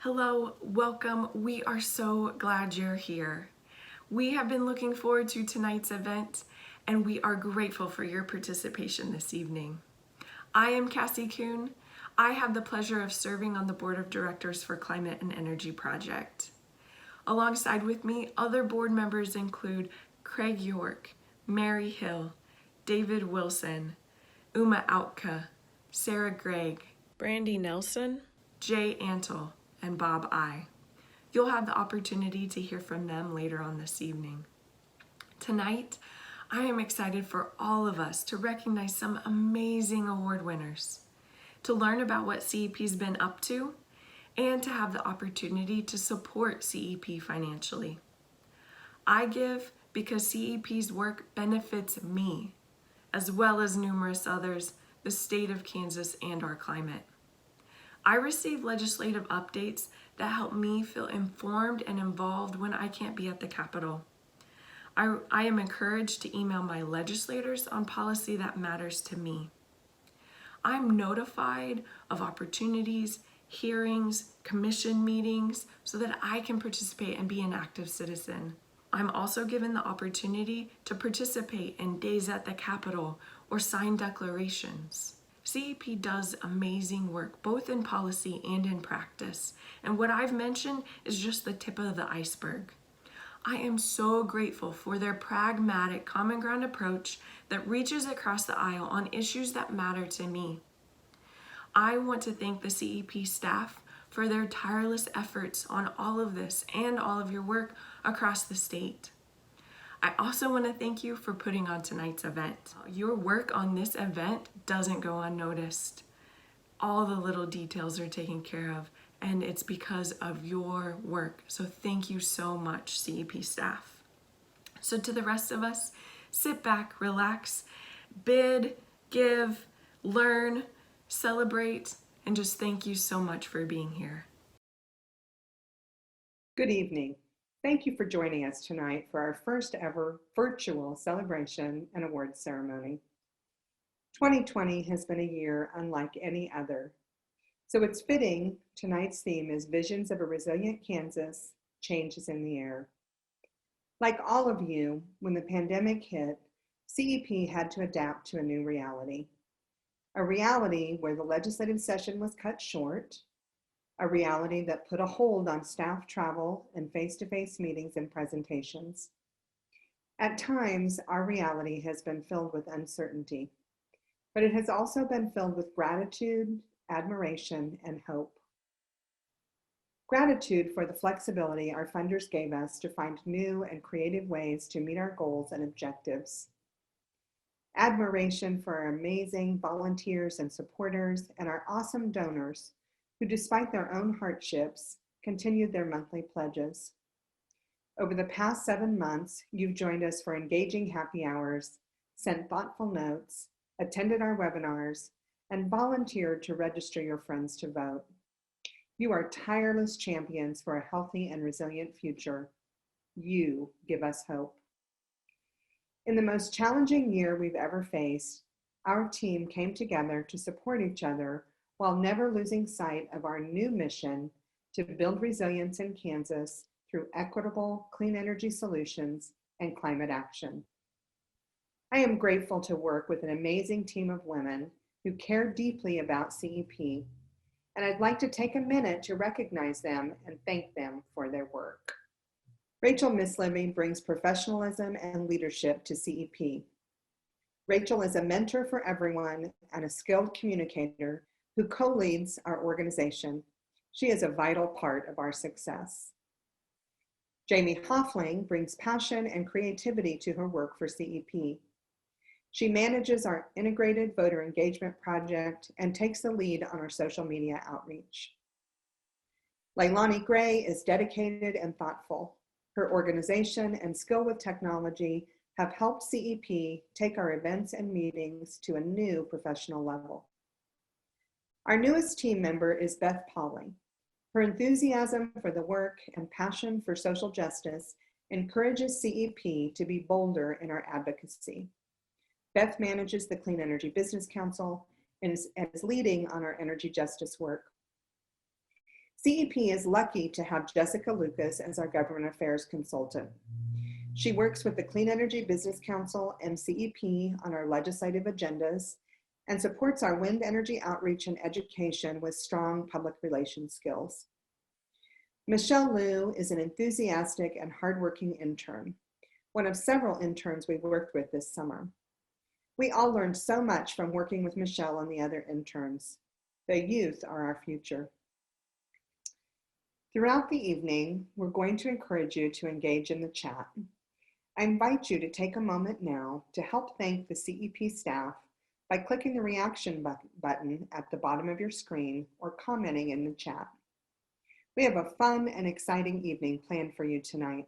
Hello, welcome. We are so glad you're here. We have been looking forward to tonight's event, and we are grateful for your participation this evening. I am Cassie Kuhn. I have the pleasure of serving on the Board of Directors for Climate and Energy Project. Alongside with me, other board members include Craig York, Mary Hill, David Wilson, Uma Autka, Sarah Gregg, Brandy Nelson, Jay Antle, and Bob I. You'll have the opportunity to hear from them later on this evening. Tonight, I am excited for all of us to recognize some amazing award winners, to learn about what CEP's been up to, and to have the opportunity to support CEP financially. I give because CEP's work benefits me, as well as numerous others, the state of Kansas, and our climate. I receive legislative updates that help me feel informed and involved when I can't be at the Capitol. I am encouraged to email my legislators on policy that matters to me. I'm notified of opportunities, hearings, commission meetings, so that I can participate and be an active citizen. I'm also given the opportunity to participate in days at the Capitol or sign declarations. CEP does amazing work, both in policy and in practice, and what I've mentioned is just the tip of the iceberg. I am so grateful for their pragmatic, common ground approach that reaches across the aisle on issues that matter to me. I want to thank the CEP staff for their tireless efforts on all of this and all of your work across the state. I also want to thank you for putting on tonight's event. Your work on this event doesn't go unnoticed. All the little details are taken care of, and it's because of your work. So thank you so much, CEP staff. So to the rest of us, sit back, relax, bid, give, learn, celebrate, and just thank you so much for being here. Good evening. Thank you for joining us tonight for our first ever virtual celebration and awards ceremony. 2020 has been a year unlike any other, so it's fitting tonight's theme is Visions of a Resilient Kansas, Change is in the Air. Like all of you, when the pandemic hit, CEP had to adapt to a new reality. A reality where the legislative session was cut short, a reality that put a hold on staff travel and face-to-face meetings and presentations. At times, our reality has been filled with uncertainty, but it has also been filled with gratitude, admiration, and hope. Gratitude for the flexibility our funders gave us to find new and creative ways to meet our goals and objectives. Admiration for our amazing volunteers and supporters and our awesome donors who, despite their own hardships, continued their monthly pledges. Over the past 7 months, you've joined us for engaging happy hours, sent thoughtful notes, attended our webinars, and volunteered to register your friends to vote. You are tireless champions for a healthy and resilient future. You give us hope. In the most challenging year we've ever faced, our team came together to support each other while never losing sight of our new mission to build resilience in Kansas through equitable, clean energy solutions and climate action. I am grateful to work with an amazing team of women who care deeply about CEP, and I'd like to take a minute to recognize them and thank them for their work. Rachel Misliving brings professionalism and leadership to CEP. Rachel is a mentor for everyone and a skilled communicator who co-leads our organization. She is a vital part of our success. Jamie Hoffling brings passion and creativity to her work for CEP. She manages our integrated voter engagement project and takes the lead on our social media outreach. Leilani Gray is dedicated and thoughtful. Her organization and skill with technology have helped CEP take our events and meetings to a new professional level. Our newest team member is Beth Pauling. Her enthusiasm for the work and passion for social justice encourages CEP to be bolder in our advocacy. Beth manages the Clean Energy Business Council and is leading on our energy justice work. CEP is lucky to have Jessica Lucas as our government affairs consultant. She works with the Clean Energy Business Council and CEP on our legislative agendas and supports our wind energy outreach and education with strong public relations skills. Michelle Liu is an enthusiastic and hardworking intern, one of several interns we worked with this summer. We all learned so much from working with Michelle and the other interns. The youth are our future. Throughout the evening, we're going to encourage you to engage in the chat. I invite you to take a moment now to help thank the CEP staff by clicking the reaction button at the bottom of your screen or commenting in the chat. We have a fun and exciting evening planned for you tonight.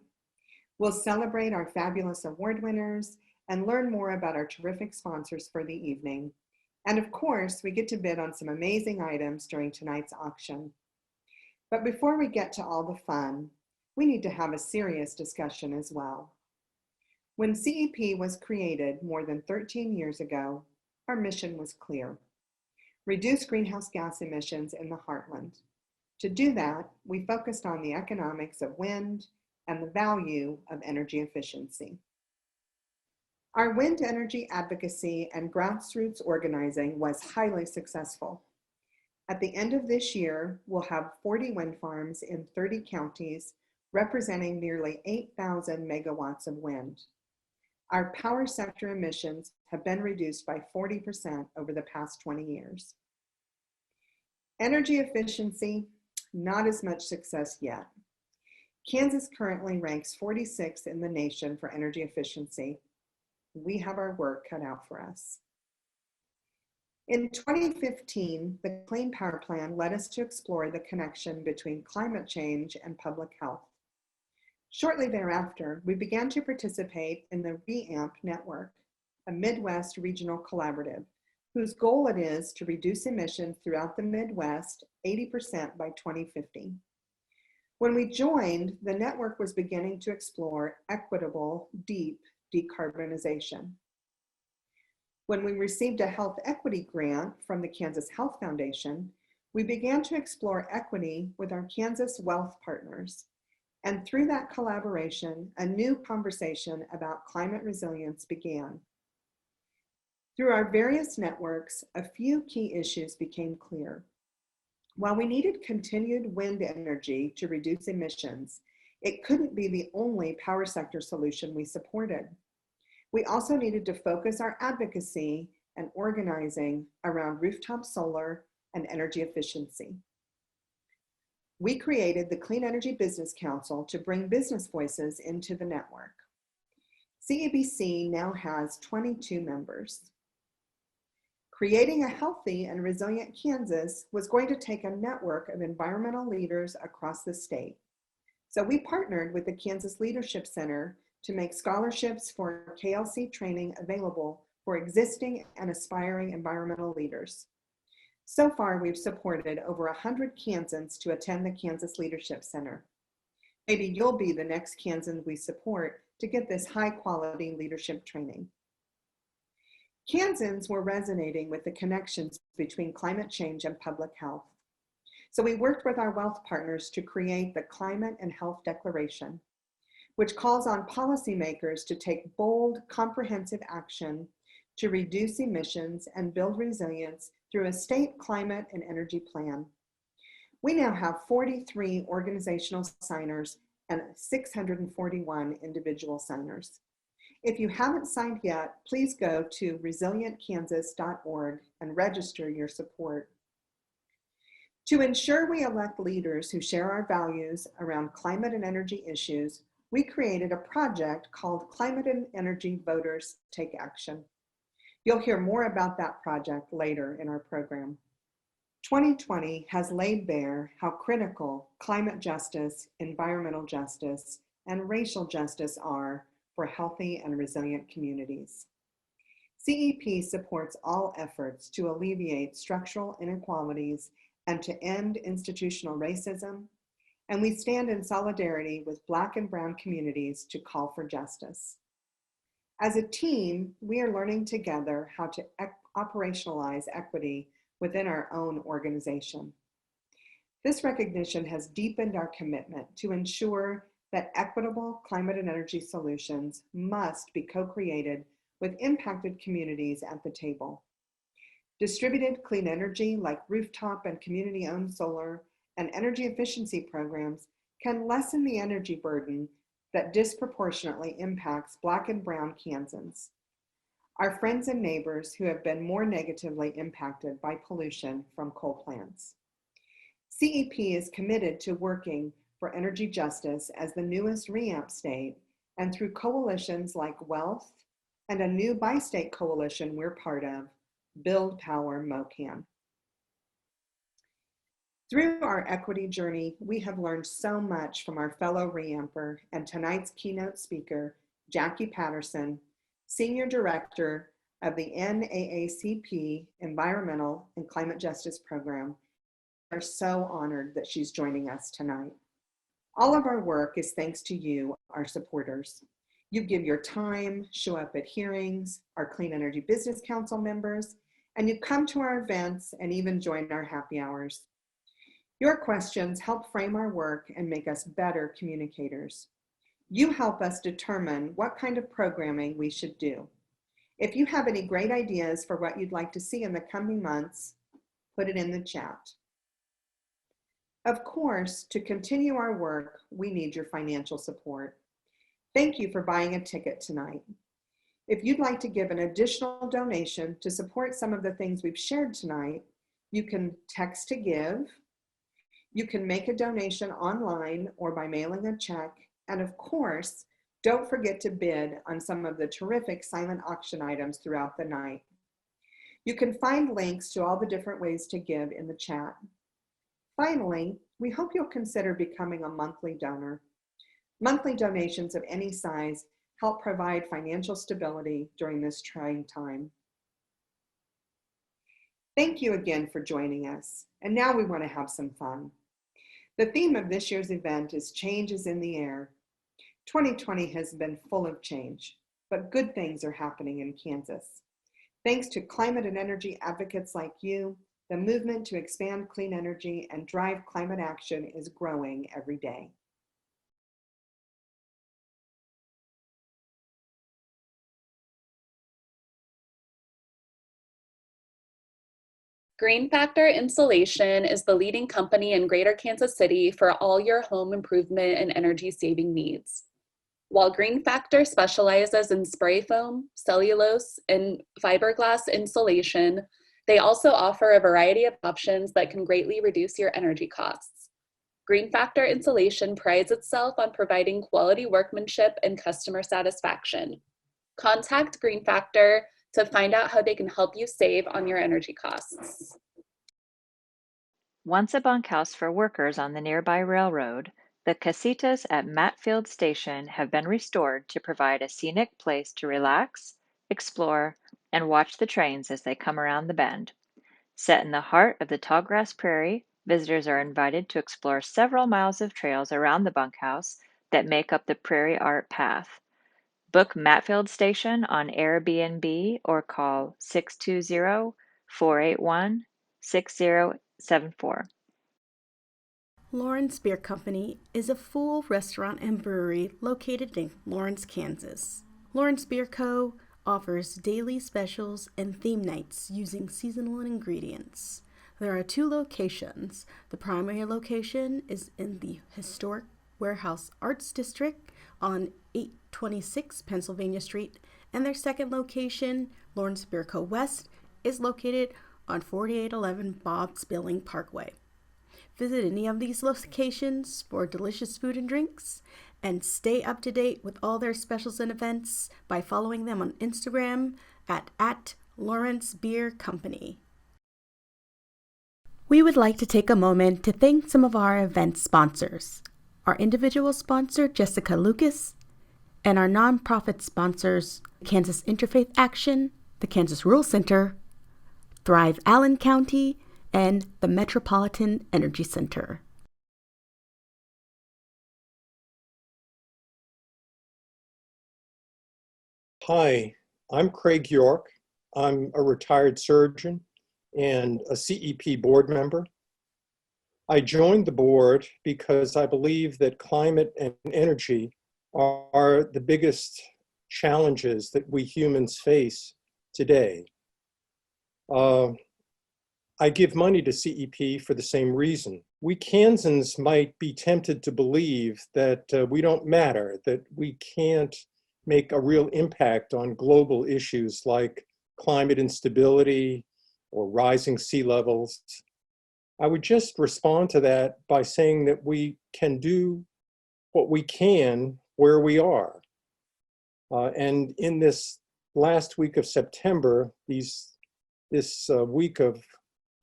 We'll celebrate our fabulous award winners and learn more about our terrific sponsors for the evening. And of course, we get to bid on some amazing items during tonight's auction. But before we get to all the fun, we need to have a serious discussion as well. When CEP was created more than 13 years ago, our mission was clear: reduce greenhouse gas emissions in the heartland. To do that, we focused on the economics of wind and the value of energy efficiency. Our wind energy advocacy and grassroots organizing was highly successful. At the end of this year, we'll have 40 wind farms in 30 counties, representing nearly 8,000 megawatts of wind. Our power sector emissions have been reduced by 40% over the past 20 years. Energy efficiency, not as much success yet. Kansas currently ranks 46th in the nation for energy efficiency. We have our work cut out for us. In 2015, the Clean Power Plan led us to explore the connection between climate change and public health. Shortly thereafter, we began to participate in the REAMP network, a Midwest regional collaborative, whose goal it is to reduce emissions throughout the Midwest 80% by 2050. When we joined, the network was beginning to explore equitable, deep decarbonization. When we received a health equity grant from the Kansas Health Foundation, we began to explore equity with our Kansas Wealth partners. And through that collaboration, a new conversation about climate resilience began. Through our various networks, a few key issues became clear. While we needed continued wind energy to reduce emissions, it couldn't be the only power sector solution we supported. We also needed to focus our advocacy and organizing around rooftop solar and energy efficiency. We created the Clean Energy Business Council to bring business voices into the network. CEBC now has 22 members. Creating a healthy and resilient Kansas was going to take a network of environmental leaders across the state. So we partnered with the Kansas Leadership Center to make scholarships for KLC training available for existing and aspiring environmental leaders. So far, we've supported over 100 Kansans to attend the Kansas Leadership Center. Maybe you'll be the next Kansan we support to get this high-quality leadership training. Kansans were resonating with the connections between climate change and public health. So we worked with our wealth partners to create the Climate and Health Declaration, which calls on policymakers to take bold, comprehensive action to reduce emissions and build resilience through a state climate and energy plan. We now have 43 organizational signers and 641 individual signers. If you haven't signed yet, please go to resilientkansas.org and register your support. To ensure we elect leaders who share our values around climate and energy issues, we created a project called Climate and Energy Voters Take Action. You'll hear more about that project later in our program. 2020 has laid bare how critical climate justice, environmental justice, and racial justice are for healthy and resilient communities. CEP supports all efforts to alleviate structural inequalities and to end institutional racism, and we stand in solidarity with Black and Brown communities to call for justice. As a team, we are learning together how to operationalize equity within our own organization. This recognition has deepened our commitment to ensure that equitable climate and energy solutions must be co-created with impacted communities at the table. Distributed clean energy like rooftop and community-owned solar and energy efficiency programs can lessen the energy burden that disproportionately impacts Black and Brown Kansans, our friends and neighbors who have been more negatively impacted by pollution from coal plants. CEP is committed to working for energy justice as the newest REAMP state and through coalitions like Wealth and a new bi-state coalition we're part of, Build Power MoCan. Through our equity journey, we have learned so much from our fellow REAMPer and tonight's keynote speaker, Jackie Patterson, Senior Director of the NAACP Environmental and Climate Justice Program. We are so honored that she's joining us tonight. All of our work is thanks to you, our supporters. You give your time, show up at hearings, our Clean Energy Business Council members, and you come to our events and even join our happy hours. Your questions help frame our work and make us better communicators. You help us determine what kind of programming we should do. If you have any great ideas for what you'd like to see in the coming months, put it in the chat. Of course, to continue our work, we need your financial support. Thank you for buying a ticket tonight. If you'd like to give an additional donation to support some of the things we've shared tonight, you can text to give, you can make a donation online or by mailing a check, and of course, don't forget to bid on some of the terrific silent auction items throughout the night. You can find links to all the different ways to give in the chat. Finally, we hope you'll consider becoming a monthly donor. Monthly donations of any size help provide financial stability during this trying time. Thank you again for joining us. And now we want to have some fun. The theme of this year's event is Change is in the Air. 2020 has been full of change, but good things are happening in Kansas. Thanks to climate and energy advocates like you, the movement to expand clean energy and drive climate action is growing every day. Green Factor Insulation is the leading company in Greater Kansas City for all your home improvement and energy saving needs. While Green Factor specializes in spray foam, cellulose, and fiberglass insulation, they also offer a variety of options that can greatly reduce your energy costs. Green Factor Insulation prides itself on providing quality workmanship and customer satisfaction. Contact Green Factor to find out how they can help you save on your energy costs. Once a bunkhouse for workers on the nearby railroad, the casitas at Matfield Station have been restored to provide a scenic place to relax, explore, and watch the trains as they come around the bend. Set in the heart of the tallgrass prairie, visitors are invited to explore several miles of trails around the bunkhouse that make up the Prairie Art Path. Book Matfield Station on Airbnb or call 620-481-6074. Lawrence Beer Company is a full restaurant and brewery located in Lawrence, Kansas. Lawrence Beer Co. offers daily specials and theme nights using seasonal ingredients. There are 2 locations. The primary location is in the historic Warehouse Arts District on 826 Pennsylvania Street, and their second location, Lawrence Beer Co. West, is located on 4811 Bob's Billing Parkway. Visit any of these locations for delicious food and drinks, and stay up to date with all their specials and events by following them on Instagram at Lawrence Beer Company. We would like to take a moment to thank some of our event sponsors. Our individual sponsor, Jessica Lucas, and our nonprofit sponsors, Kansas Interfaith Action, the Kansas Rural Center, Thrive Allen County, and the Metropolitan Energy Center. Hi, I'm Craig York. I'm a retired surgeon and a CEP board member. I joined the board because I believe that climate and energy are the biggest challenges that we humans face today. I give money to CEP for the same reason. We Kansans might be tempted to believe that we don't matter, that we can't make a real impact on global issues like climate instability or rising sea levels. I would just respond to that by saying that we can do what we can where we are. And in this last week of September, this week of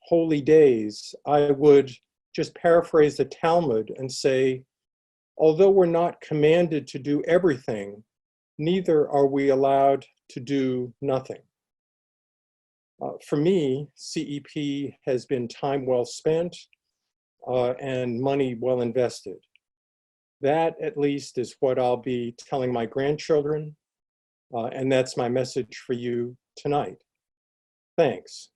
holy days, I would just paraphrase the Talmud and say, although we're not commanded to do everything, neither are we allowed to do nothing. For me, CEP has been time well spent and money well invested. That, at least, is what I'll be telling my grandchildren, and that's my message for you tonight. Thanks.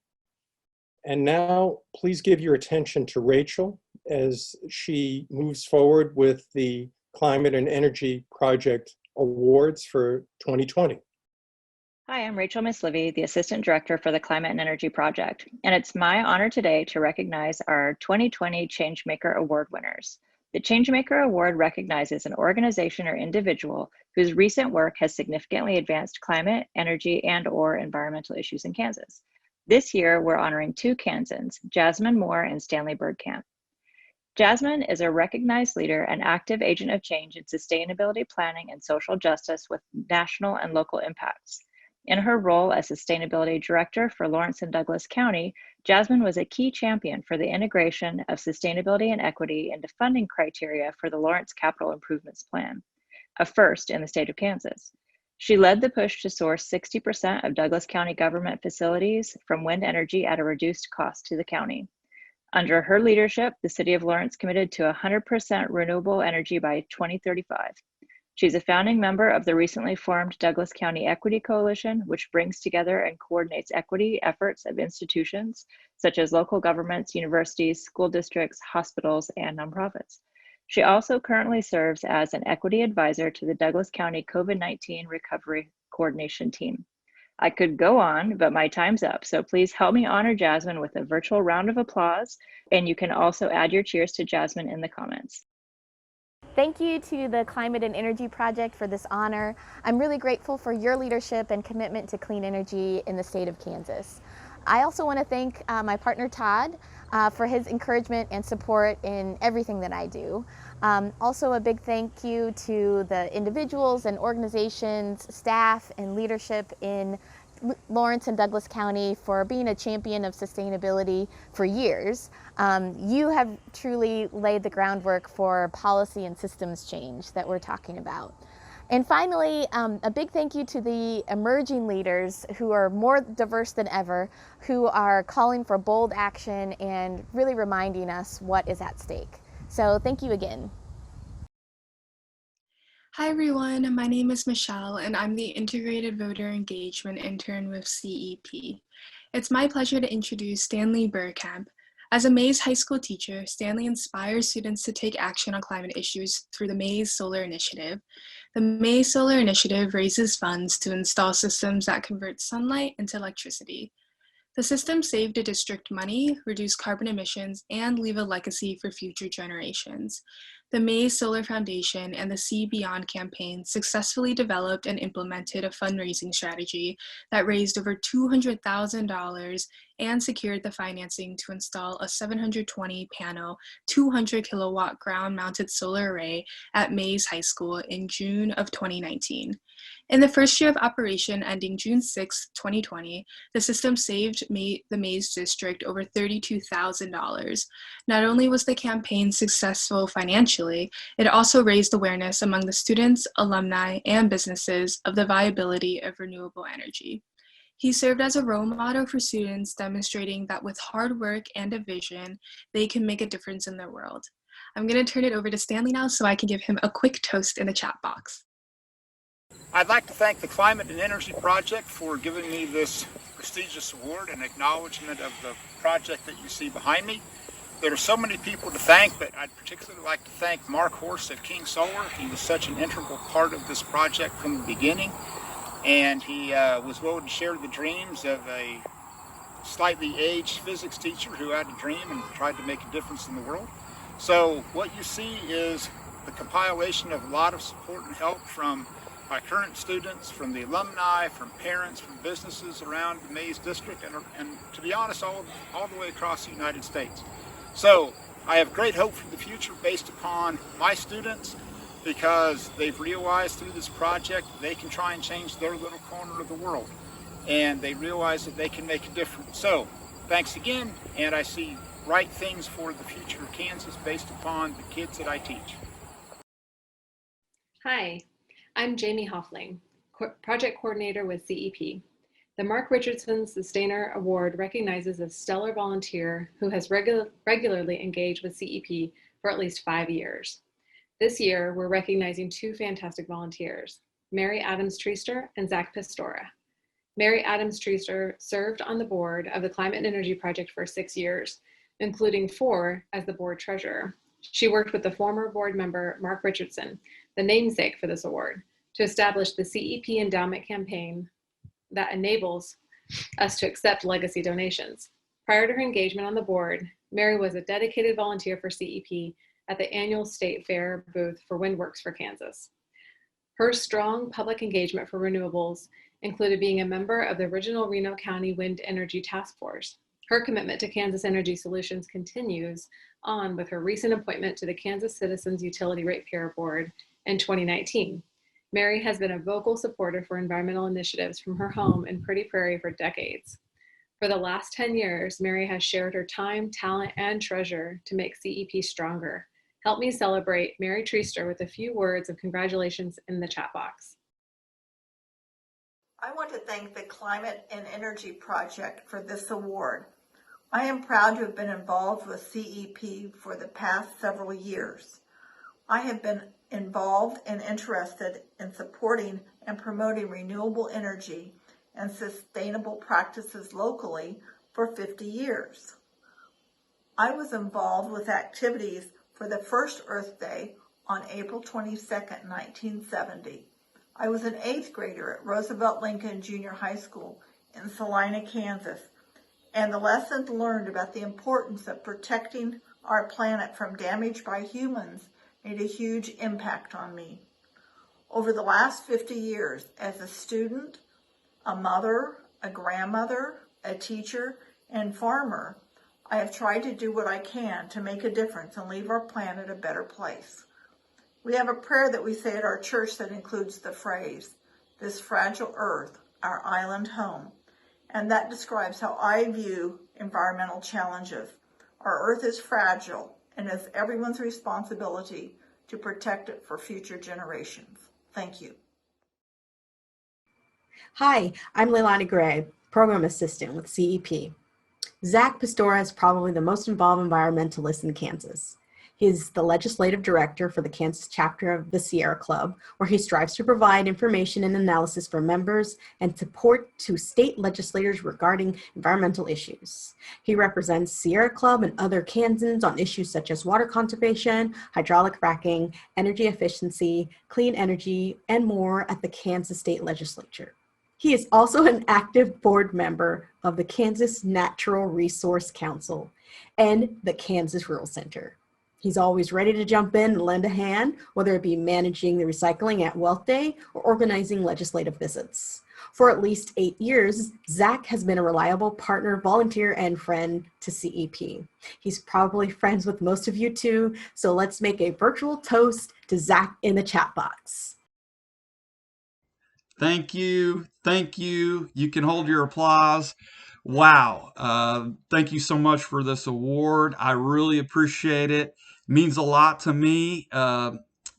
And now, please give your attention to Rachel as she moves forward with the Climate and Energy Project Awards for 2020. Hi, I'm Rachel Mislivy, the Assistant Director for the Climate and Energy Project, and it's my honor today to recognize our 2020 Changemaker Award winners. The Changemaker Award recognizes an organization or individual whose recent work has significantly advanced climate, energy, and/or environmental issues in Kansas. This year, we're honoring two Kansans, Jasmine Moore and Stanley Bergkamp. Jasmine is a recognized leader and active agent of change in sustainability planning and social justice with national and local impacts. In her role as Sustainability Director for Lawrence and Douglas County, Jasmine was a key champion for the integration of sustainability and equity into funding criteria for the Lawrence Capital Improvements Plan, a first in the state of Kansas. She led the push to source 60% of Douglas County government facilities from wind energy at a reduced cost to the county. Under her leadership, the City of Lawrence committed to 100% renewable energy by 2035. She's a founding member of the recently formed Douglas County Equity Coalition, which brings together and coordinates equity efforts of institutions such as local governments, universities, school districts, hospitals, and nonprofits. She also currently serves as an equity advisor to the Douglas County COVID-19 Recovery Coordination Team. I could go on, but my time's up, so please help me honor Jasmine with a virtual round of applause, and you can also add your cheers to Jasmine in the comments. Thank you to the Climate and Energy Project for this honor. I'm really grateful for your leadership and commitment to clean energy in the state of Kansas. I also want to thank my partner Todd for his encouragement and support in everything that I do. Also a big thank you to the individuals and organizations, staff, and leadership in Lawrence and Douglas County for being a champion of sustainability for years. You have truly laid the groundwork for policy and systems change that we're talking about. And finally, a big thank you to the emerging leaders who are more diverse than ever, who are calling for bold action and really reminding us what is at stake. So thank you again. Hi everyone, my name is Michelle and I'm the Integrated Voter Engagement Intern with CEP. It's my pleasure to introduce Stanley Bergkamp. As a Mays High School teacher, Stanley inspires students to take action on climate issues through the Mays Solar Initiative. The Mays Solar Initiative raises funds to install systems that convert sunlight into electricity. The system save the district money, reduce carbon emissions, and leave a legacy for future generations. The Mays Solar Foundation and the See Beyond campaign successfully developed and implemented a fundraising strategy that raised over $200,000 and secured the financing to install a 720 panel, 200 kilowatt ground mounted solar array at Mays High School in June of 2019. In the first year of operation ending June 6, 2020, the system saved the Mays district over $32,000. Not only was the campaign successful financially, it also raised awareness among the students, alumni, and businesses of the viability of renewable energy. He served as a role model for students, demonstrating that with hard work and a vision, they can make a difference in their world. I'm going to turn it over to Stanley now so I can give him a quick toast in the chat box. I'd like to thank the Climate and Energy Project for giving me this prestigious award and acknowledgement of the project that you see behind me. There are so many people to thank, but I'd particularly like to thank Mark Horst of King Solar. He was such an integral part of this project from the beginning, and he was willing to share the dreams of a slightly aged physics teacher who had a dream and tried to make a difference in the world. So what you see is the compilation of a lot of support and help from my current students, from the alumni, from parents, from businesses around the Mays District, and to be honest, all the way across the United States. So I have great hope for the future based upon my students, because they've realized through this project they can try and change their little corner of the world, and they realize that they can make a difference. So thanks again, and I see bright things for the future of Kansas based upon the kids that I teach. Hi, I'm Jamie Hoffling, Project Coordinator with CEP. The Mark Richardson Sustainer Award recognizes a stellar volunteer who has regularly engaged with CEP for at least 5 years. This year, we're recognizing 2 fantastic volunteers, Mary Adams Treaster and Zach Pistora. Mary Adams Treaster served on the board of the Climate and Energy Project for 6 years, including 4 as the board treasurer. She worked with the former board member, Mark Richardson, the namesake for this award, to establish the CEP endowment campaign that enables us to accept legacy donations. Prior to her engagement on the board, Mary was a dedicated volunteer for CEP at the annual State Fair booth for WindWorks for Kansas. Her strong public engagement for renewables included being a member of the original Reno County Wind Energy Task Force. Her commitment to Kansas Energy Solutions continues on with her recent appointment to the Kansas Citizens Utility Ratepayer Board in 2019. Mary has been a vocal supporter for environmental initiatives from her home in Pretty Prairie for decades. For the last 10 years, Mary has shared her time, talent, and treasure to make CEP stronger. Help me celebrate Mary Treaster with a few words of congratulations in the chat box. I want to thank the Climate and Energy Project for this award. I am proud to have been involved with CEP for the past several years. I have been involved and interested in supporting and promoting renewable energy and sustainable practices locally for 50 years. I was involved with activities for the first Earth Day on April 22, 1970. I was an 8th grader at Roosevelt Lincoln Junior High School in Salina, Kansas, and the lessons learned about the importance of protecting our planet from damage by humans made a huge impact on me. Over the last 50 years, as a student, a mother, a grandmother, a teacher, and farmer, I have tried to do what I can to make a difference and leave our planet a better place. We have a prayer that we say at our church that includes the phrase, "This fragile earth, our island home," and that describes how I view environmental challenges. Our earth is fragile, and it's everyone's responsibility to protect it for future generations. Thank you. Hi, I'm Leilani Gray, Program Assistant with CEP. Zach Pistora is probably the most involved environmentalist in Kansas. He's the legislative director for the Kansas chapter of the Sierra Club, where he strives to provide information and analysis for members and support to state legislators regarding environmental issues. He represents Sierra Club and other Kansans on issues such as water conservation, hydraulic fracking, energy efficiency, clean energy, and more at the Kansas State Legislature. He is also an active board member of the Kansas Natural Resource Council and the Kansas Rural Center. He's always ready to jump in and lend a hand, whether it be managing the recycling at Wealth Day or organizing legislative visits. For at least 8 years, Zach has been a reliable partner, volunteer, and friend to CEP. He's probably friends with most of you too, so let's make a virtual toast to Zach in the chat box. Thank you. Thank you. You can hold your applause. Wow. Thank you so much for this award. I really appreciate it. Means a lot to me.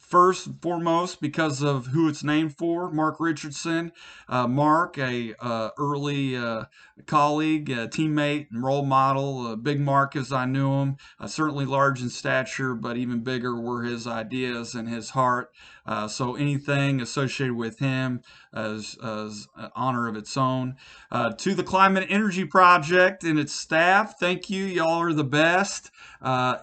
first and foremost because of who it's named for, Mark Richardson. Mark, a early colleague, teammate, and role model. Big Mark as I knew him, certainly large in stature, but even bigger were his ideas and his heart. So anything associated with him as an honor of its own. To the Climate Energy Project and its staff, thank you. Y'all are the best.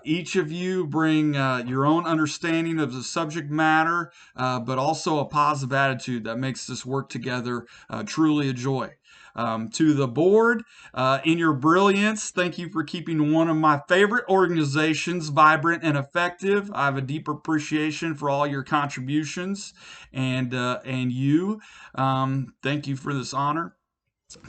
Each of you bring your own understanding of the subject matter, but also a positive attitude that makes this work together truly a joy. To the board, in your brilliance, thank you for keeping one of my favorite organizations vibrant and effective. I have a deep appreciation for all your contributions, and you. Thank you for this honor.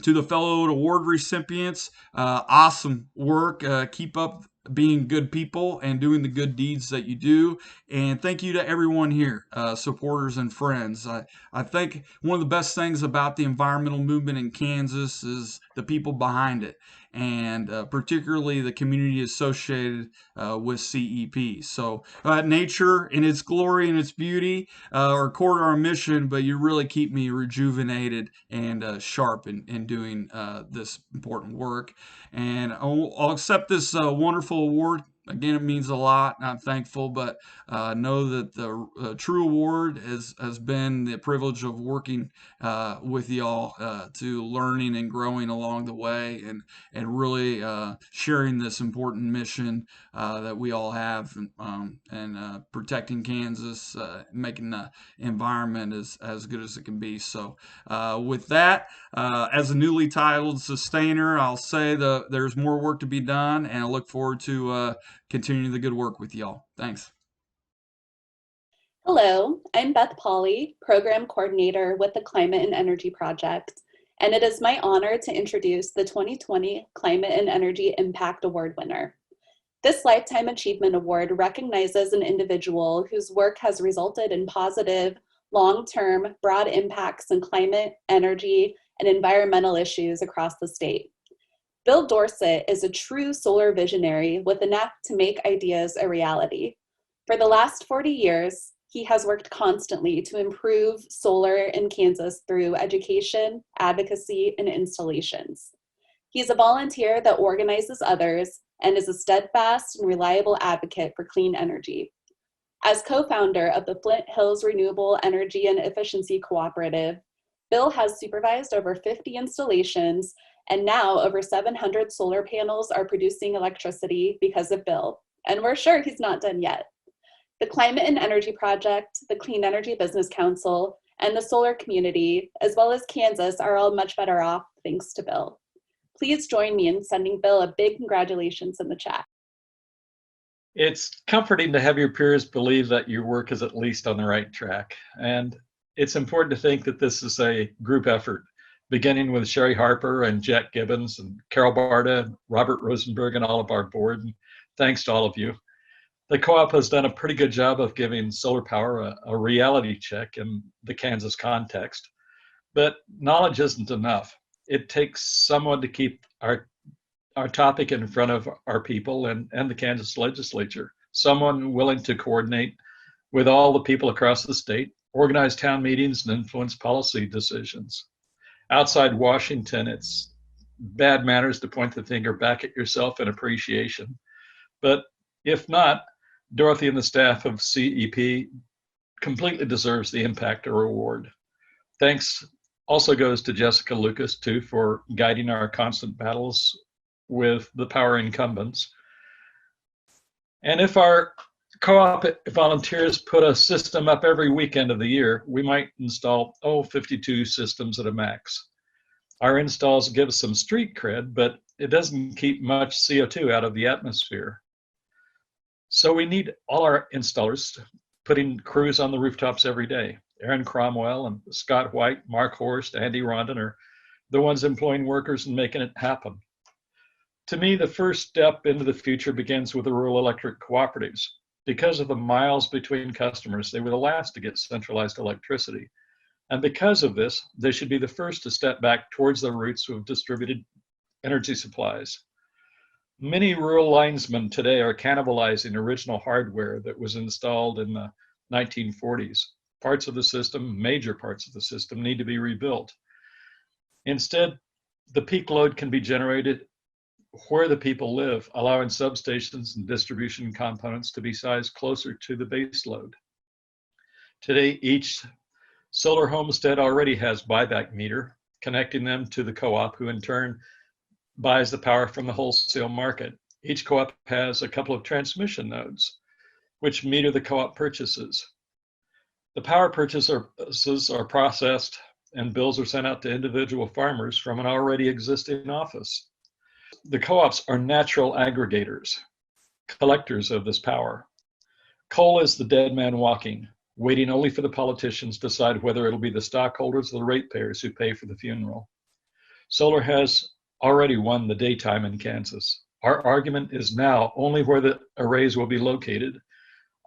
To the fellow award recipients, awesome work. Keep up being good people and doing the good deeds that you do. And thank you to everyone here, supporters and friends. I think one of the best things about the environmental movement in Kansas is the people behind it, and particularly the community associated with CEP. So nature in its glory and its beauty are core to our mission, but you really keep me rejuvenated and sharp in doing this important work. And I'll accept this wonderful award. Again, it means a lot, and I'm thankful, but know that the true award has been the privilege of working with y'all to learning and growing along the way, and really sharing this important mission that we all have, and protecting Kansas, making the environment as good as it can be. So with that, as a newly titled sustainer, I'll say there's more work to be done, and I look forward to continuing the good work with y'all. Thanks. Hello, I'm Beth Pauley, Program Coordinator with the Climate and Energy Project, and it is my honor to introduce the 2020 Climate and Energy Impact Award winner. This Lifetime Achievement Award recognizes an individual whose work has resulted in positive, long-term, broad impacts in climate, energy, and environmental issues across the state. Bill Dorsett is a true solar visionary with a knack to make ideas a reality. For the last 40 years, he has worked constantly to improve solar in Kansas through education, advocacy, and installations. He's a volunteer that organizes others and is a steadfast and reliable advocate for clean energy. As co-founder of the Flint Hills Renewable Energy and Efficiency Cooperative, Bill has supervised over 50 installations, and now over 700 solar panels are producing electricity because of Bill. And we're sure he's not done yet. The Climate and Energy Project, the Clean Energy Business Council, and the solar community, as well as Kansas, are all much better off thanks to Bill. Please join me in sending Bill a big congratulations in the chat. It's comforting to have your peers believe that your work is at least on the right track. And it's important to think that this is a group effort, beginning with Sherry Harper and Jack Gibbons and Carol Barta, Robert Rosenberg, and all of our board. And thanks to all of you. The co-op has done a pretty good job of giving solar power a reality check in the Kansas context, but knowledge isn't enough. It takes someone to keep our topic in front of our people and the Kansas legislature, someone willing to coordinate with all the people across the state, organize town meetings, and influence policy decisions. Outside Washington, it's bad manners to point the finger back at yourself in appreciation. But if not, Dorothy and the staff of CEP completely deserves the Impactor Award. Thanks also goes to Jessica Lucas, too, for guiding our constant battles with the power incumbents. And if our co-op volunteers put a system up every weekend of the year, we might install, 52 systems at a max. Our installs give us some street cred, but it doesn't keep much CO2 out of the atmosphere. So we need all our installers putting crews on the rooftops every day. Aaron Cromwell and Scott White, Mark Horst, Andy Rondon are the ones employing workers and making it happen. To me, the first step into the future begins with the rural electric cooperatives. Because of the miles between customers, they were the last to get centralized electricity. And because of this, they should be the first to step back towards the roots of distributed energy supplies. Many rural linesmen today are cannibalizing original hardware that was installed in the 1940s. Parts of the system, major parts of the system, need to be rebuilt. Instead, the peak load can be generated where the people live, allowing substations and distribution components to be sized closer to the base load. Today, each solar homestead already has buyback meter, connecting them to the co-op, who in turn buys the power from the wholesale market. Each co-op has a couple of transmission nodes, which meter the co-op purchases. The power purchases are processed and bills are sent out to individual farmers from an already existing office. The co-ops are natural aggregators, collectors of this power. Coal is the dead man walking, waiting only for the politicians to decide whether it'll be the stockholders or the ratepayers who pay for the funeral. Solar has already won the daytime in Kansas. Our argument is now only where the arrays will be located,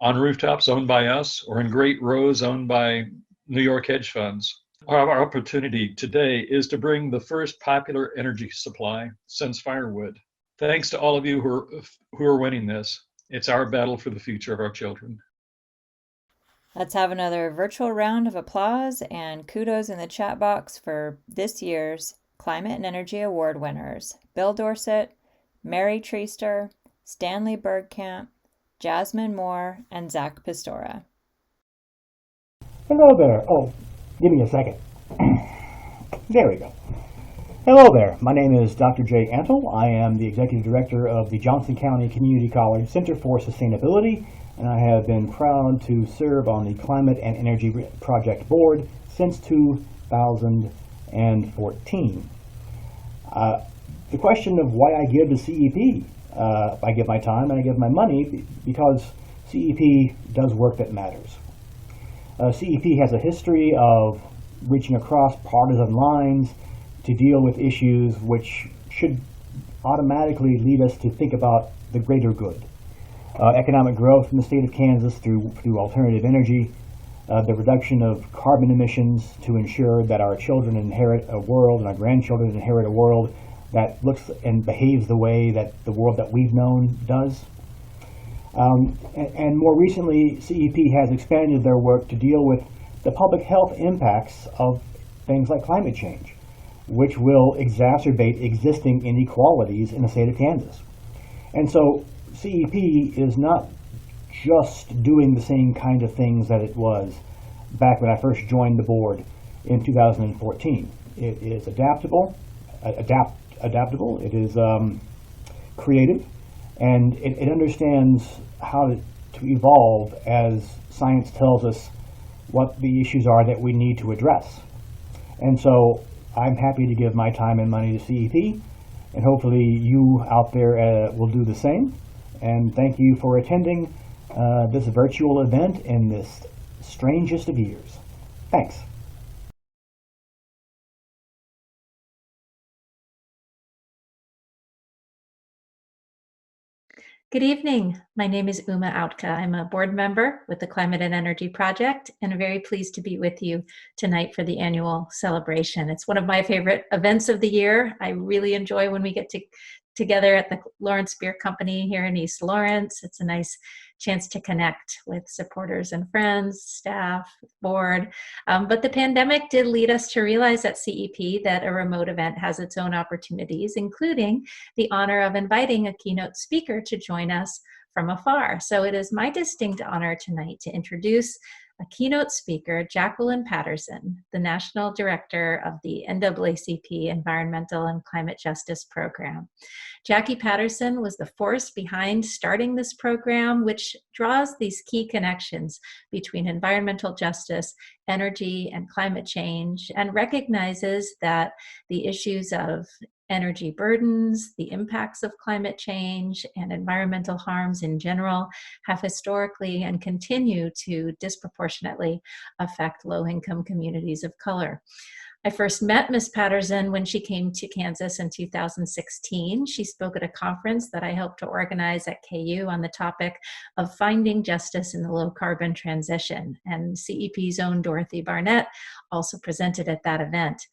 on rooftops owned by us or in great rows owned by New York hedge funds. Our opportunity today is to bring the first popular energy supply since firewood. Thanks to all of you who are winning this. It's our battle for the future of our children. Let's have another virtual round of applause and kudos in the chat box for this year's Climate and Energy Award winners: Bill Dorsett, Mary Treaster, Stanley Bergkamp, Jasmine Moore, and Zach Pastora. Hello there. Oh, give me a second. There we go. Hello there. My name is Dr. Jay Antle. I am the Executive Director of the Johnson County Community College Center for Sustainability, and I have been proud to serve on the Climate and Energy Project Board since 2014. The question of why I give to CEP, I give my time and I give my money because CEP does work that matters. CEP has a history of reaching across partisan lines to deal with issues which should automatically lead us to think about the greater good. Economic growth in the state of Kansas through alternative energy, the reduction of carbon emissions to ensure that our children inherit a world and our grandchildren inherit a world that looks and behaves the way that the world that we've known does. And more recently, CEP has expanded their work to deal with the public health impacts of things like climate change, which will exacerbate existing inequalities in the state of Kansas. And so CEP is not just doing the same kind of things that it was back when I first joined the board in 2014. It is adaptable, it is creative, and it understands how to evolve as science tells us what the issues are that we need to address. And so I'm happy to give my time and money to CEP, and hopefully you out there will do the same. And thank you for attending this virtual event in this strangest of years. Thanks. Good evening. My name is Uma Autka. I'm a board member with the Climate and Energy Project, and I'm very pleased to be with you tonight for the annual celebration. It's one of my favorite events of the year. I really enjoy when we get together at the Lawrence Beer Company here in East Lawrence. It's a nice chance to connect with supporters and friends, staff, board. But the pandemic did lead us to realize at CEP that a remote event has its own opportunities, including the honor of inviting a keynote speaker to join us from afar. So it is my distinct honor tonight to introduce a keynote speaker, Jacqueline Patterson, the National Director of the NAACP Environmental and Climate Justice Program. Jackie Patterson was the force behind starting this program, which draws these key connections between environmental justice, energy, and climate change, and recognizes that the issues of energy burdens, the impacts of climate change, and environmental harms in general have historically and continue to disproportionately affect low-income communities of color. I first met Ms. Patterson when she came to Kansas in 2016. She spoke at a conference that I helped to organize at KU on the topic of finding justice in the low-carbon transition, and CEP's own Dorothy Barnett also presented at that event.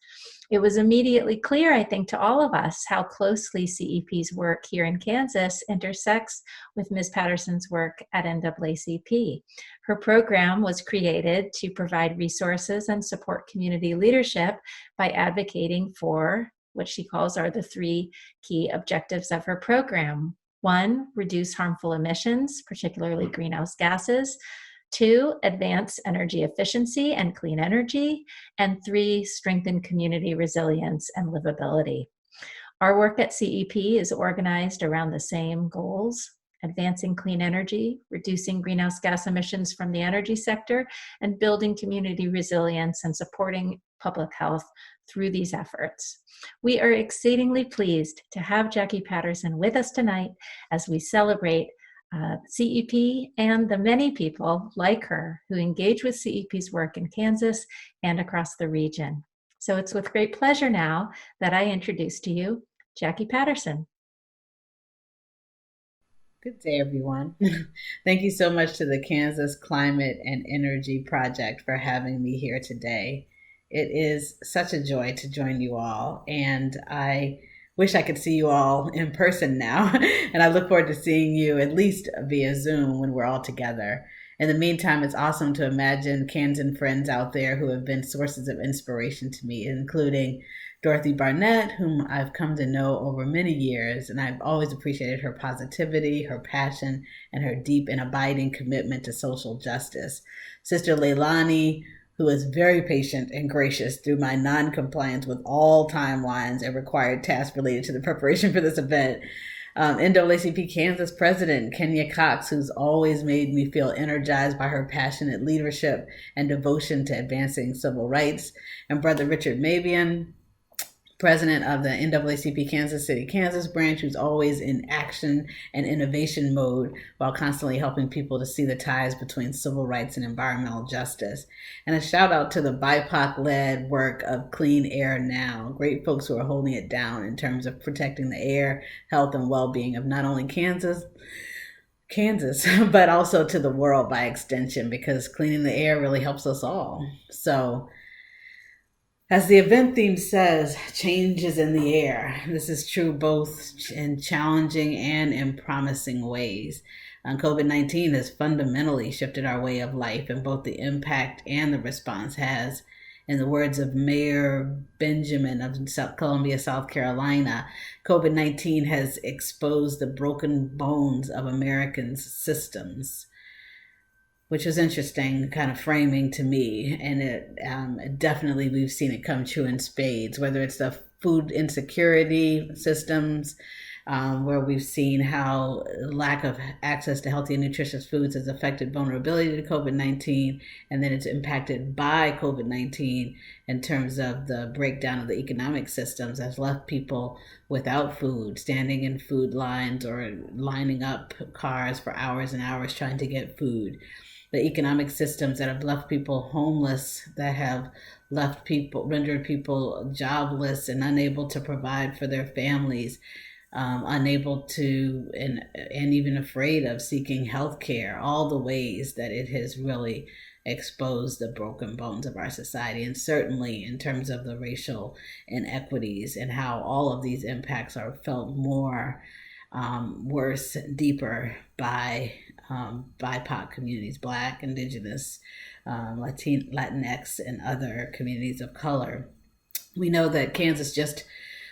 It was immediately clear, I think, to all of us how closely CEP's work here in Kansas intersects with Ms. Patterson's work at NAACP. Her program was created to provide resources and support community leadership by advocating for what she calls are the three key objectives of her program. 1, reduce harmful emissions, particularly greenhouse gases. 2, advance energy efficiency and clean energy. And 3, strengthen community resilience and livability. Our work at CEP is organized around the same goals: advancing clean energy, reducing greenhouse gas emissions from the energy sector, and building community resilience and supporting public health through these efforts. We are exceedingly pleased to have Jackie Patterson with us tonight as we celebrate CEP and the many people like her who engage with CEP's work in Kansas and across the region. So it's with great pleasure now that I introduce to you Jackie Patterson. Good day, everyone. Thank you so much to the Kansas Climate and Energy Project for having me here today. It is such a joy to join you all, and I wish I could see you all in person now, and I look forward to seeing you at least via Zoom when we're all together. In the meantime, it's awesome to imagine Kansan friends out there who have been sources of inspiration to me, including Dorothy Barnett, whom I've come to know over many years, and I've always appreciated her positivity, her passion, and her deep and abiding commitment to social justice. Sister Leilani, who is very patient and gracious through my non-compliance with all timelines and required tasks related to the preparation for this event. NAACP Kansas President Kenya Cox, who's always made me feel energized by her passionate leadership and devotion to advancing civil rights. And Brother Richard Mabian, President of the NAACP Kansas City, Kansas branch, who's always in action and innovation mode while constantly helping people to see the ties between civil rights and environmental justice. And a shout out to the BIPOC-led work of Clean Air Now, great folks who are holding it down in terms of protecting the air, health, and well-being of not only Kansas, but also to the world by extension, because cleaning the air really helps us all. So, as the event theme says, change is in the air. This is true both in challenging and in promising ways. COVID-19 has fundamentally shifted our way of life, and both the impact and the response has, in the words of Mayor Benjamin of Columbia, South Carolina, COVID-19 has exposed the broken bones of Americans' systems, which was interesting kind of framing to me. And it definitely, we've seen it come true in spades, whether it's the food insecurity systems, where we've seen how lack of access to healthy and nutritious foods has affected vulnerability to COVID-19, and then it's impacted by COVID-19 in terms of the breakdown of the economic systems, has left people without food, standing in food lines or lining up cars for hours and hours trying to get food. The economic systems that have left people homeless, that have rendered people jobless and unable to provide for their families, unable to, and even afraid of seeking health care, all the ways that it has really exposed the broken bones of our society, and certainly in terms of the racial inequities and how all of these impacts are felt more worse, deeper by BIPOC communities, Black, Indigenous, Latinx, and other communities of color. We know that Kansas just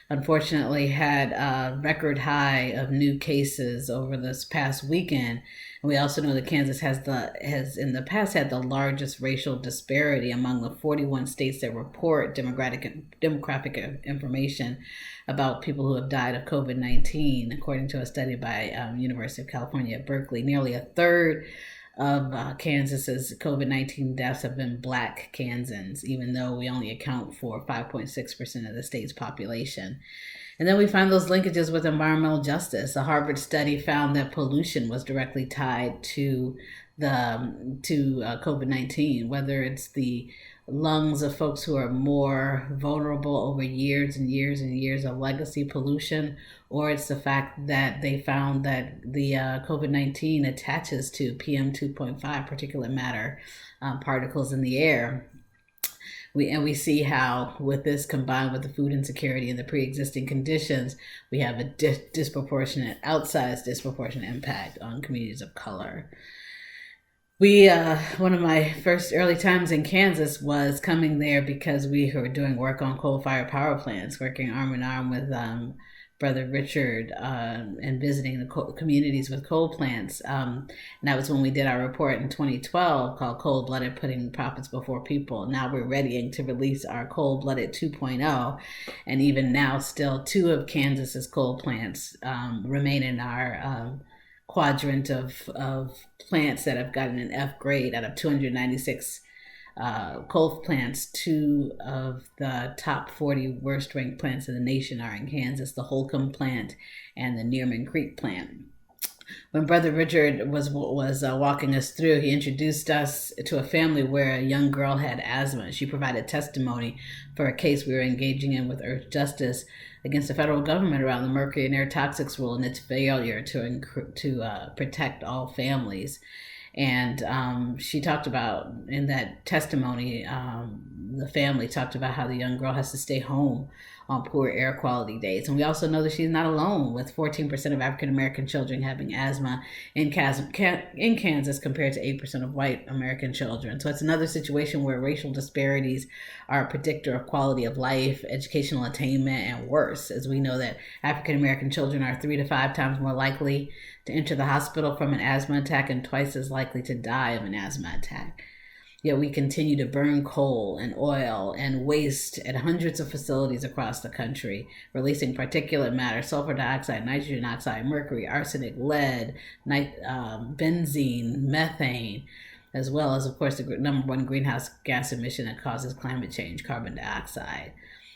unfortunately had a record high of new cases over this past weekend. And we also know that Kansas has in the past had the largest racial disparity among the 41 states that report demographic information about people who have died of COVID-19, according to a study by University of California at Berkeley. Nearly a third of Kansas's COVID-19 deaths have been Black Kansans, even though we only account for 5.6% of the state's population. And then we find those linkages with environmental justice. A Harvard study found that pollution was directly tied to COVID-19, whether it's the lungs of folks who are more vulnerable over years and years and years of legacy pollution, or it's the fact that they found that the COVID-19 attaches to PM 2.5 particulate matter particles in the air, We see how, with this combined with the food insecurity and the pre-existing conditions, we have a disproportionate impact on communities of color. One of my first early times in Kansas was coming there because we were doing work on coal-fired power plants, working arm in arm with Brother Richard and visiting the communities with coal plants. And that was when we did our report in 2012 called Cold-Blooded: Putting Profits Before People. Now we're readying to release our Cold-Blooded 2.0. And even now, still 2 of Kansas's coal plants remain in our quadrant of plants that have gotten an F grade out of 296 coal plants. 2 of the top 40 worst ranked plants in the nation are in Kansas, the Holcomb plant and the Nearman Creek plant. When Brother Richard was walking us through, he introduced us to a family where a young girl had asthma. She provided testimony for a case we were engaging in with Earth Justice against the federal government around the mercury and air toxics rule and its failure to protect all families. And she talked about, in that testimony, the family talked about how the young girl has to stay home on poor air quality days. And we also know that she's not alone, with 14% of African American children having asthma in Kansas compared to 8% of white American children. So it's another situation where racial disparities are a predictor of quality of life, educational attainment, and worse, as we know that African American children are 3 to 5 times more likely to enter the hospital from an asthma attack and twice as likely to die of an asthma attack. Yet we continue to burn coal and oil and waste at hundreds of facilities across the country, releasing particulate matter, sulfur dioxide, nitrogen oxide, mercury, arsenic, lead, benzene, methane, as well as, of course, the number 1 greenhouse gas emission that causes climate change, carbon dioxide.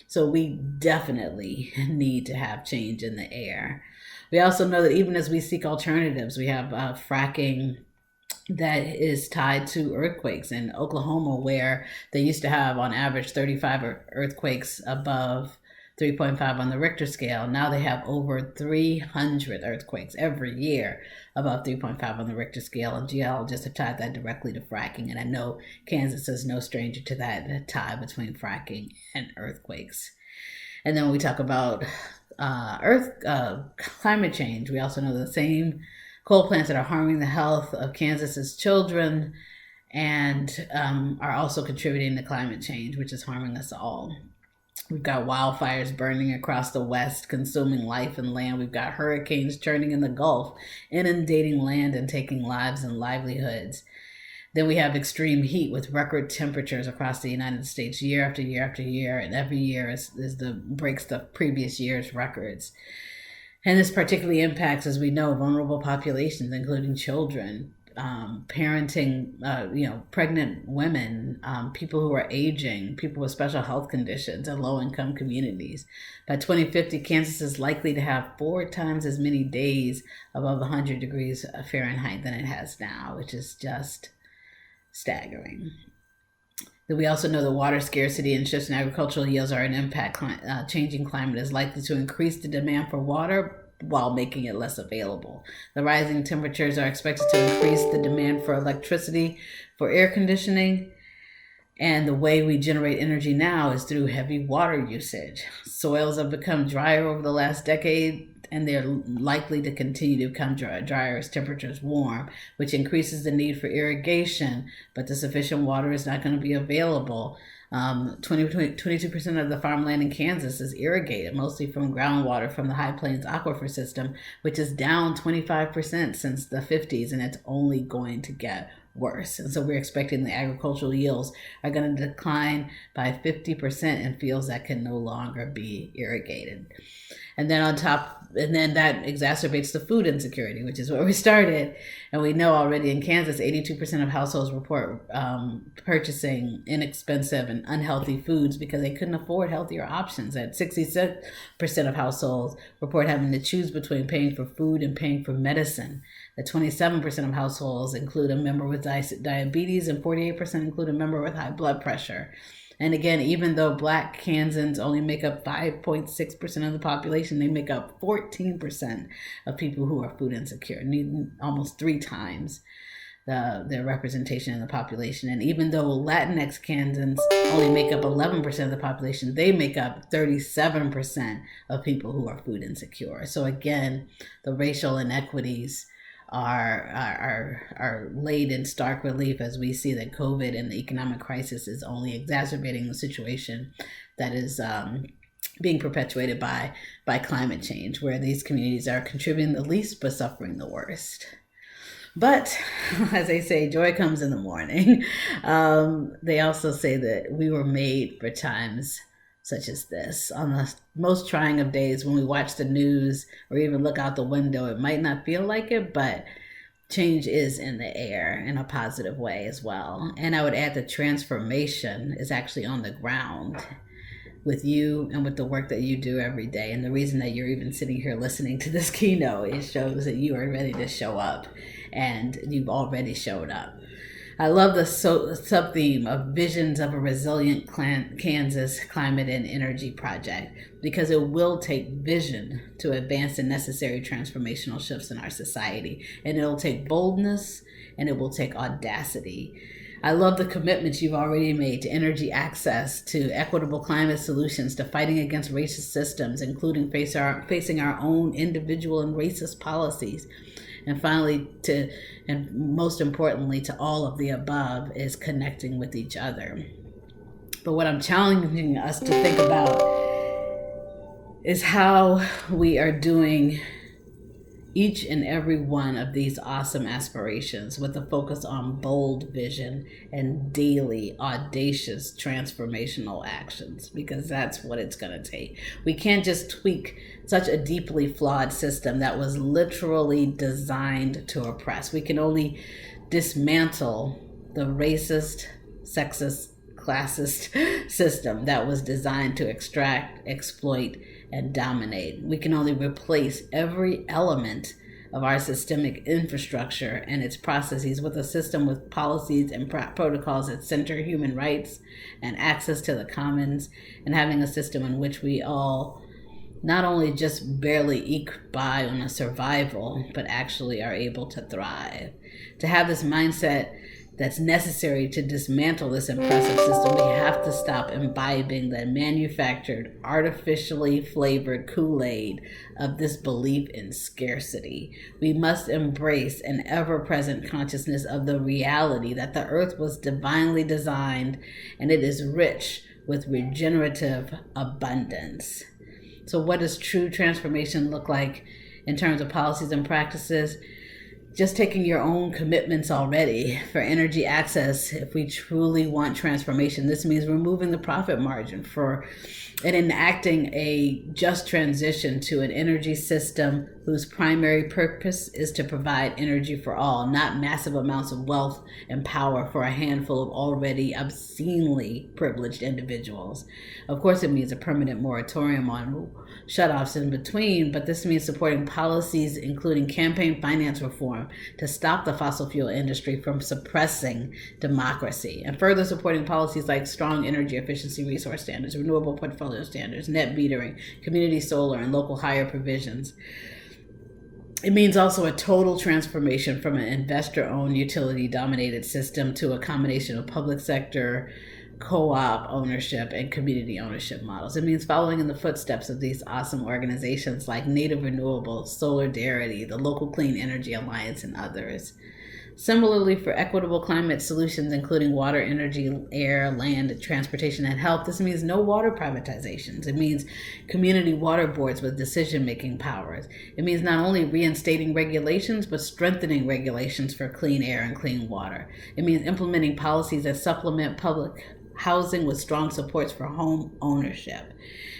So we definitely need to have change in the air. We also know that even as we seek alternatives, we have fracking that is tied to earthquakes in Oklahoma, where they used to have on average 35 earthquakes above 3.5 on the Richter scale. Now they have over 300 earthquakes every year above 3.5 on the Richter scale, and geologists have tied that directly to fracking. And I know Kansas is no stranger to that tie between fracking and earthquakes. And then when we talk about climate change, we also know the same coal plants that are harming the health of Kansas's children and are also contributing to climate change, which is harming us all. We've got wildfires burning across the West, consuming life and land. We've got hurricanes churning in the Gulf, inundating land and taking lives and livelihoods. Then we have extreme heat with record temperatures across the United States year after year after year, and every year breaks the previous year's records. And this particularly impacts, as we know, vulnerable populations, including children, parenting, pregnant women, people who are aging, people with special health conditions, and low-income communities. By 2050, Kansas is likely to have 4 times as many days above 100 degrees Fahrenheit than it has now, which is just staggering. We also know that water scarcity and shifts in agricultural yields are an impact. Changing climate is likely to increase the demand for water while making it less available. The rising temperatures are expected to increase the demand for electricity, for air conditioning, and the way we generate energy now is through heavy water usage. Soils have become drier over the last decade, and they're likely to continue to become drier as temperatures warm, which increases the need for irrigation, but the sufficient water is not going to be available. 22% of the farmland in Kansas is irrigated, mostly from groundwater from the High Plains Aquifer System, which is down 25% since the 50s, and it's only going to get worse. And so we're expecting the agricultural yields are going to decline by 50% in fields that can no longer be irrigated. And then that exacerbates the food insecurity, which is where we started. And we know already in Kansas, 82% of households report purchasing inexpensive and unhealthy foods because they couldn't afford healthier options. And 66% of households report having to choose between paying for food and paying for medicine. That 27% of households include a member with diabetes, and 48% include a member with high blood pressure. And again, even though Black Kansans only make up 5.6% of the population, they make up 14% of people who are food insecure, needing almost 3 times their representation in the population. And even though Latinx Kansans only make up 11% of the population, they make up 37% of people who are food insecure. So again, the racial inequities are laid in stark relief as we see that COVID and the economic crisis is only exacerbating the situation that is being perpetuated by climate change, where these communities are contributing the least but suffering the worst. But as they say, joy comes in the morning. They also say that we were made for times such as this. On the most trying of days, when we watch the news or even look out the window, it might not feel like it, but change is in the air in a positive way as well. And I would add that transformation is actually on the ground with you and with the work that you do every day. And the reason that you're even sitting here listening to this keynote, it shows that you are ready to show up, and you've already showed up. I love the sub-theme of Visions of a Resilient Kansas Climate and Energy Project, because it will take vision to advance the necessary transformational shifts in our society. And it'll take boldness, and it will take audacity. I love the commitments you've already made to energy access, to equitable climate solutions, to fighting against racist systems, including facing our own individual and racist policies. And finally, and most importantly, to all of the above, is connecting with each other. But what I'm challenging us to think about is how we are doing each and every one of these awesome aspirations with a focus on bold vision and daily audacious transformational actions, because that's what it's going to take. We can't just tweak such a deeply flawed system that was literally designed to oppress. We can only dismantle the racist, sexist, classist system that was designed to extract, exploit, and dominate. We can only replace every element of our systemic infrastructure and its processes with a system with policies and protocols that center human rights and access to the commons, and having a system in which we all not only just barely eke by on a survival, but actually are able to thrive. To have this mindset that's necessary to dismantle this impressive system, we have to stop imbibing the manufactured, artificially flavored Kool-Aid of this belief in scarcity. We must embrace an ever-present consciousness of the reality that the earth was divinely designed, and it is rich with regenerative abundance. So what does true transformation look like in terms of policies and practices? Just taking your own commitments already for energy access. If we truly want transformation, this means removing the profit margin and enacting a just transition to an energy system whose primary purpose is to provide energy for all, not massive amounts of wealth and power for a handful of already obscenely privileged individuals. Of course, it means a permanent moratorium on shutoffs in between, but this means supporting policies including campaign finance reform to stop the fossil fuel industry from suppressing democracy, and further supporting policies like strong energy efficiency resource standards, renewable portfolio standards, net metering, community solar, and local hire provisions. It means also a total transformation from an investor-owned, utility-dominated system to a combination of public sector, co-op ownership, and community ownership models. It means following in the footsteps of these awesome organizations like Native Renewables, Solidarity, the Local Clean Energy Alliance, and others. Similarly, for equitable climate solutions, including water, energy, air, land, transportation, and health, this means no water privatizations. It means community water boards with decision-making powers. It means not only reinstating regulations, but strengthening regulations for clean air and clean water. It means implementing policies that supplement public housing with strong supports for home ownership.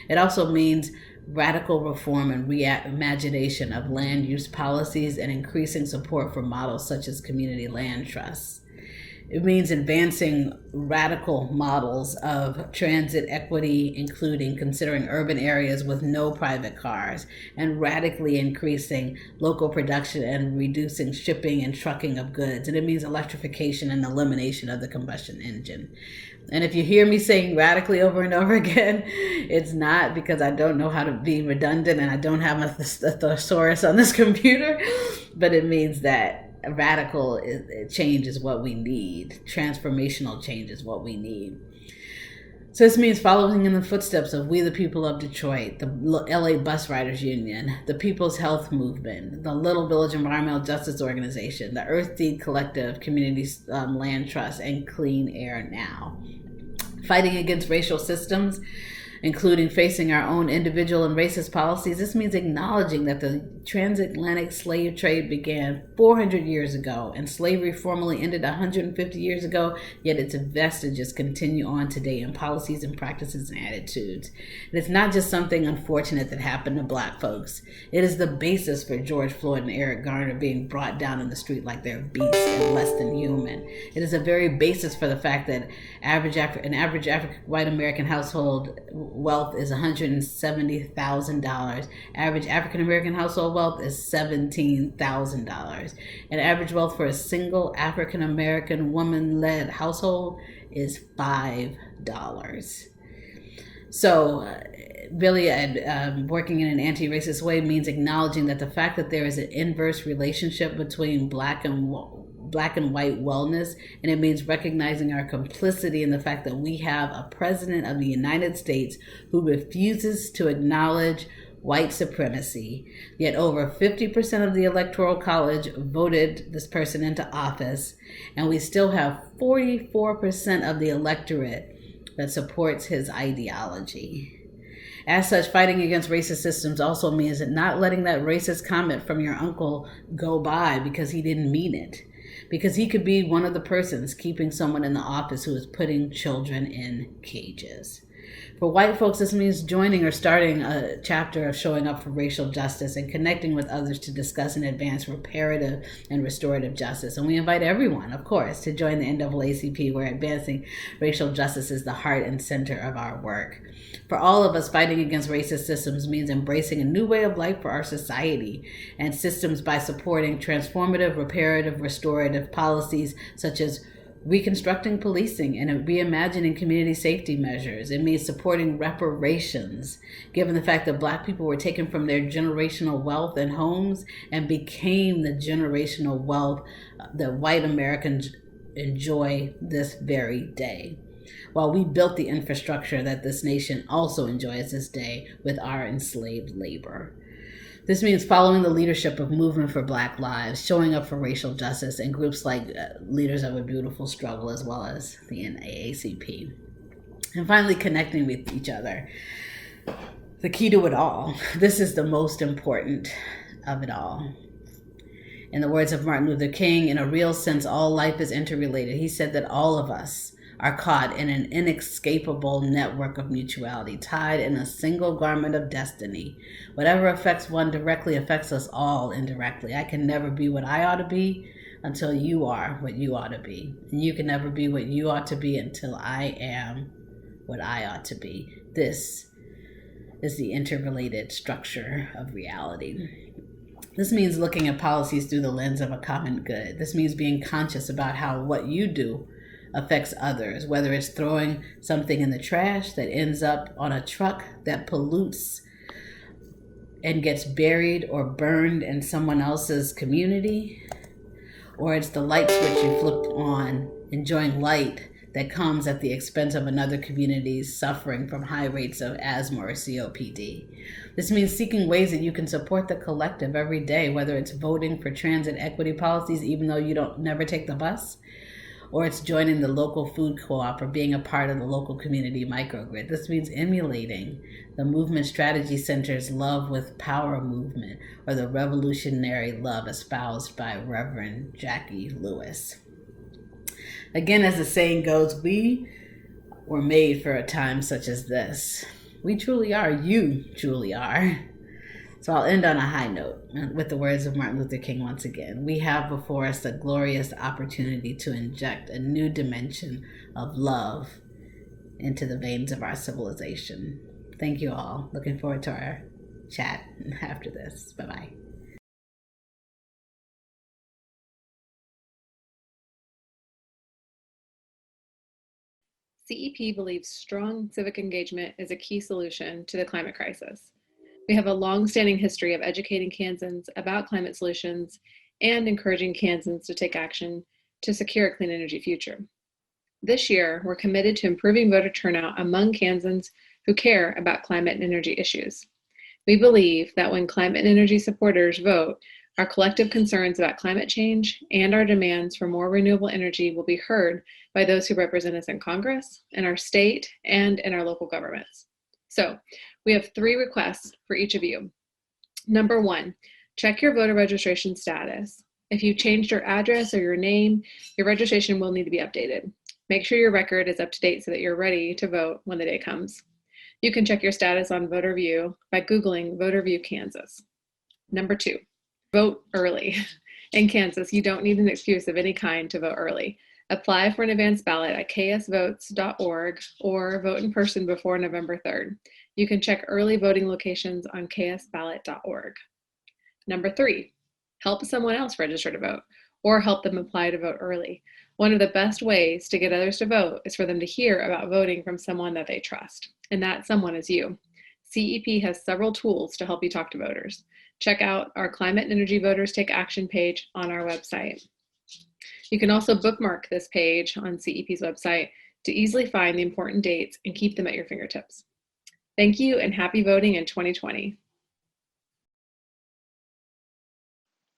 It also means radical reform and reimagination of land use policies and increasing support for models such as community land trusts. It means advancing radical models of transit equity, including considering urban areas with no private cars, and radically increasing local production and reducing shipping and trucking of goods. And it means electrification and elimination of the combustion engine. And if you hear me saying radically over and over again, it's not because I don't know how to be redundant and I don't have a thesaurus on this computer, but it means that radical change is what we need. Transformational change is what we need. So this means following in the footsteps of We the People of Detroit, the LA Bus Riders Union, the People's Health Movement, the Little Village Environmental Justice Organization, the Earth Deed Collective, Community Land Trust, and Clean Air Now. Fighting against racial systems, including facing our own individual and racist policies. This means acknowledging that the transatlantic slave trade began 400 years ago and slavery formally ended 150 years ago, yet its vestiges continue on today in policies and practices and attitudes. And it's not just something unfortunate that happened to Black folks. It is the basis for George Floyd and Eric Garner being brought down in the street like they're beasts and less than human. It is a very basis for the fact that an average African white American household wealth is $170,000. Average African American household wealth is $17,000. And average wealth for a single African American woman-led household is $5. So really working in an anti-racist way means acknowledging that the fact that there is an inverse relationship between black and white wellness, and it means recognizing our complicity in the fact that we have a president of the United States who refuses to acknowledge white supremacy, yet over 50% of the Electoral College voted this person into office, and we still have 44% of the electorate that supports his ideology. As such, fighting against racist systems also means that not letting that racist comment from your uncle go by because he didn't mean it. Because he could be one of the persons keeping someone in the office who is putting children in cages. For white folks, this means joining or starting a chapter of showing up for racial justice and connecting with others to discuss and advance reparative and restorative justice. And we invite everyone, of course, to join the NAACP, where advancing racial justice is the heart and center of our work. For all of us, fighting against racist systems means embracing a new way of life for our society and systems by supporting transformative, reparative, restorative policies such as reconstructing policing and reimagining community safety measures. It means supporting reparations, given the fact that Black people were taken from their generational wealth and homes and became the generational wealth that white Americans enjoy this very day, while we built the infrastructure that this nation also enjoys this day with our enslaved labor. This means following the leadership of Movement for Black Lives, showing up for racial justice, and groups like Leaders of a Beautiful Struggle, as well as the NAACP. And finally, connecting with each other. The key to it all. This is the most important of it all. In the words of Martin Luther King, in a real sense, all life is interrelated. He said that all of us are caught in an inescapable network of mutuality, tied in a single garment of destiny. Whatever affects one directly affects us all indirectly. I can never be what I ought to be until you are what you ought to be. And you can never be what you ought to be until I am what I ought to be. This is the interrelated structure of reality. This means looking at policies through the lens of a common good. This means being conscious about how what you do affects others, whether it's throwing something in the trash that ends up on a truck that pollutes and gets buried or burned in someone else's community, or it's the light switch you flip on, enjoying light that comes at the expense of another community's suffering from high rates of asthma or COPD. This means seeking ways that you can support the collective every day, whether it's voting for transit equity policies even though you don't never take the bus, or it's joining the local food co-op or being a part of the local community microgrid. This means emulating the Movement Strategy Center's Love with Power movement, or the revolutionary love espoused by Reverend Jackie Lewis. Again, as the saying goes, we were made for a time such as this. We truly are. You truly are. So I'll end on a high note with the words of Martin Luther King once again. We have before us a glorious opportunity to inject a new dimension of love into the veins of our civilization. Thank you all. Looking forward to our chat after this. Bye-bye. CEP believes strong civic engagement is a key solution to the climate crisis. We have a long-standing history of educating Kansans about climate solutions and encouraging Kansans to take action to secure a clean energy future. This year, we're committed to improving voter turnout among Kansans who care about climate and energy issues. We believe that when climate and energy supporters vote, our collective concerns about climate change and our demands for more renewable energy will be heard by those who represent us in Congress, in our state, and in our local governments. So, we have 3 requests for each of you. Number 1, check your voter registration status. If you changed your address or your name, your registration will need to be updated. Make sure your record is up to date so that you're ready to vote when the day comes. You can check your status on VoterView by Googling VoterView Kansas. Number 2, vote early. In Kansas, you don't need an excuse of any kind to vote early. Apply for an advance ballot at ksvotes.org or vote in person before November 3rd. You can check early voting locations on ksballot.org. Number 3, help someone else register to vote or help them apply to vote early. One of the best ways to get others to vote is for them to hear about voting from someone that they trust, and that someone is you. CEP has several tools to help you talk to voters. Check out our Climate and Energy Voters Take Action page on our website. You can also bookmark this page on CEP's website to easily find the important dates and keep them at your fingertips. Thank you and happy voting in 2020.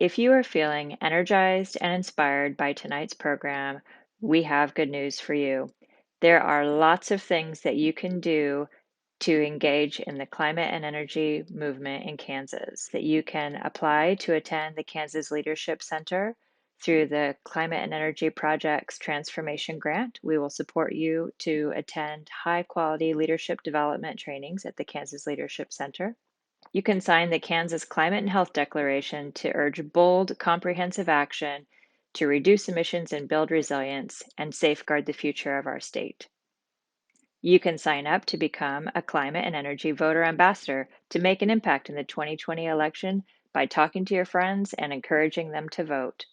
If you are feeling energized and inspired by tonight's program, we have good news for you. There are lots of things that you can do to engage in the climate and energy movement in Kansas, that you can apply to attend the Kansas Leadership Center through the Climate and Energy Project's Transformation Grant. We will support you to attend high-quality leadership development trainings at the Kansas Leadership Center. You can sign the Kansas Climate and Health Declaration to urge bold, comprehensive action to reduce emissions and build resilience and safeguard the future of our state. You can sign up to become a climate and energy voter ambassador to make an impact in the 2020 election by talking to your friends and encouraging them to vote.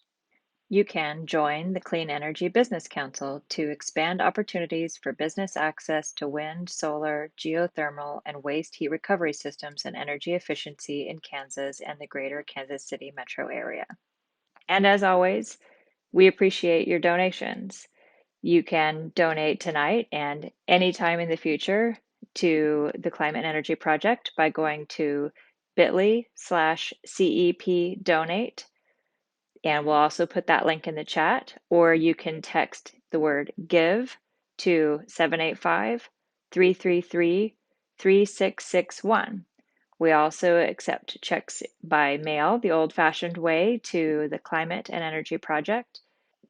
You can join the Clean Energy Business Council to expand opportunities for business access to wind, solar, geothermal, and waste heat recovery systems and energy efficiency in Kansas and the greater Kansas City metro area. And as always, we appreciate your donations. You can donate tonight and anytime in the future to the Climate and Energy Project by going to bit.ly/CEP donate. And we'll also put that link in the chat, or you can text the word give to 785-333-3661. We also accept checks by mail the old-fashioned way to the Climate and Energy Project,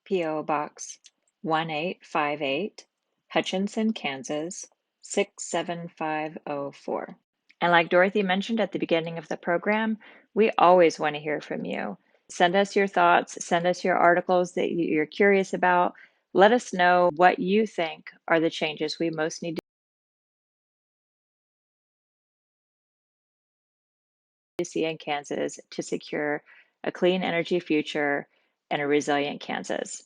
P.O. Box 1858, Hutchinson, Kansas 67504. And like Dorothy mentioned at the beginning of the program, we always want to hear from you. Send us your thoughts, send us your articles that you're curious about. Let us know what you think are the changes we most need to see in Kansas to secure a clean energy future and a resilient Kansas.